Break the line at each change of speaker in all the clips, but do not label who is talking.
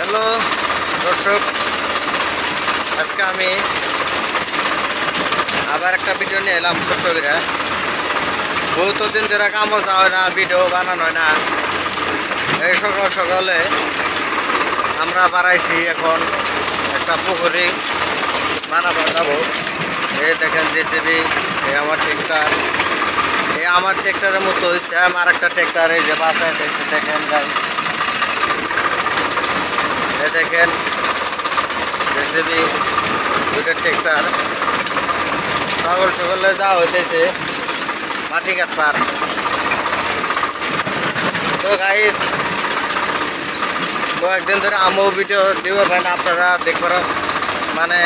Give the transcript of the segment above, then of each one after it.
Hello দর্শক, আজকে আমি আবার একটা ভিডিও নিয়ে এলাম। ছোট্ট করে বহুত দিন ধরে কামও যাওয়া হয় না, ভিডিও বানানো হয় না। এই সকাল সকালে আমরা বাড়াইছি, এখন একটা পুকুরি বানাবার যাবো। এই দেখেন জেসিবি, এই আমার ট্রেক্টর, এই আমার ট্রেক্টরের মতো হয়েছে আমার একটা ট্রেক্টর, এই যে বাসায় দেখেন গাইস, এই দেখেন জেসিবি দুইটা ট্রেক্টর। সকাল সকালে যা হইতেছে মাটি কাটবার। তো গাইস কয়েকদিন ধরে আমিও ভিডিও দিব ভাই না, আপনারা দেখবার মানে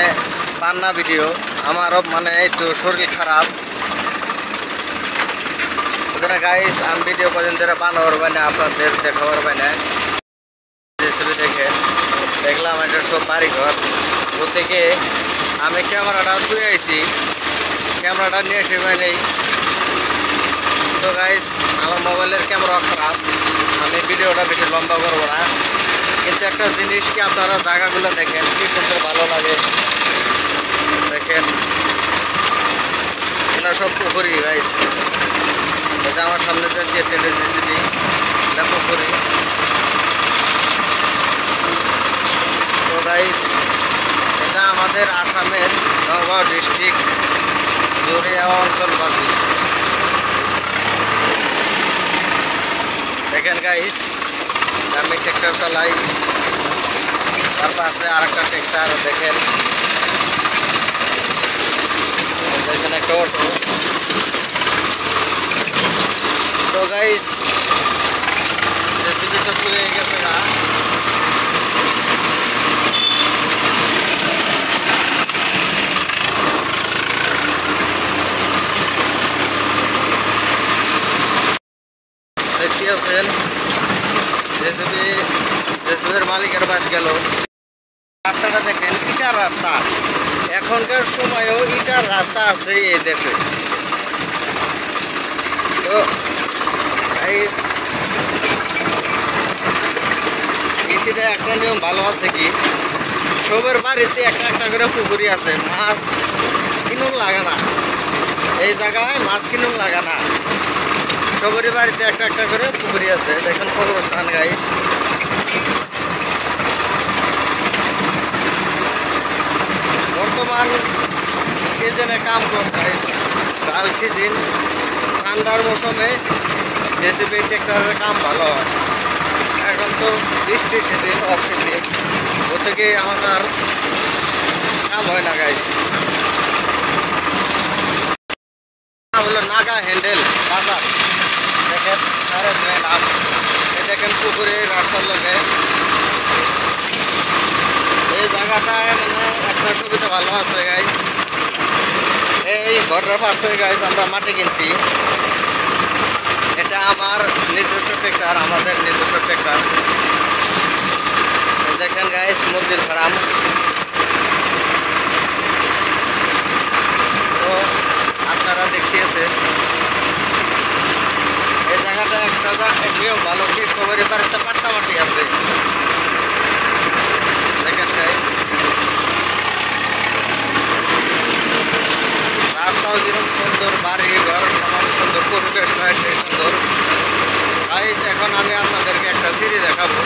পান না ভিডিও। আমারও মানে একটু শরীর খারাপ, ওখানে গাইস আমি ভিডিও কদিন ধরে বানাবার পাই না, আপনাদের দেখাবার পাই না। জেসিবি দেখে দেখলাম এটা সব বাড়িঘর। ও থেকে আমি ক্যামেরাটা ধুয়ে আইছি, ক্যামেরাটা নিয়ে এসে পাই নেই। তো গাইস আমার মোবাইলের ক্যামেরা খারাপ, আমি ভিডিওটা বেশি লম্বা করবো না। কিন্তু একটা জিনিস কি, আপনারা জায়গাগুলো দেখেন কি সুন্দর ভালো লাগে। দেখেন এটা সব পুকুরি গাইস, এটা আমার সামনে যে দিয়েছে এটা জেসিবি, এটা পুকুরি। তো গাইস এটা আমাদের আসামের নগাঁও ডিস্ট্রিক্ট জোরিয়া অঞ্চলবাসী। দেখেন গাইস আমি ট্রেক্টর চালাই, তার পাশে আর একটা ট্রেক্টর। দেখেন দেখেন একটা অটো। তো গাইস জেসিবি তো চলে গেছে না, দেখতে আছেন জেসিবির মালিকের বাদ গেল। রাস্তাটা দেখেন ইটার রাস্তা, এখনকার সময়েও ইটার রাস্তা আছে এই দেশে। তো কৃষিতে একটা নিয়ম ভালো আছে কি, সবের বাড়িতে একটা একটা করে পুকুরি আছে, মাছ কিনুন লাগে না। এই জায়গায় মাছ কিনুন লাগে না, সবারই বাড়িতে একটা একটা করে পুকুরি আছে। দেখেন কবরস্থান গাইস। বর্তমান সিজনে কাম কম গাইস, ডাল সিজন ঠান্ডার মৌসুমে জেসিবি ট্রেক্টরের কাম ভালো হয়। এখন তো বৃষ্টির সিজন, অফ সিজন, ও থেকে আমাদের কাম হয় না গাইস। হলো নাগা হ্যান্ডেল বাজার। দেখেন নাম, দেখেন পুকুরে রাস্তার লোকে এই জায়গাটায় মানে একটা সুবিধা ভালো আছে গাইস। এই ঘরটার পাশে গাইস আমরা মাটি কিনছি, এটা আমার নিজস্ব ট্রেক্টর, আমাদের নিজস্ব ট্রেক্টর। দেখেন গাইস মুরগির ফার্ম। তো আপনারা দেখিয়েছেন এই জায়গাটা একটা নিয়ম ভালো কি, সবারই বাড়িতে পাট্টা মাটি আছে। দেখেন গাইস রাস্তাও যেরকম সুন্দর, বাড়ি ঘর সমান সুন্দর, পরিবেশটা সেই সুন্দর গাইস। এখন আমি আপনাদেরকে একটা সিঁড়ি দেখাবো।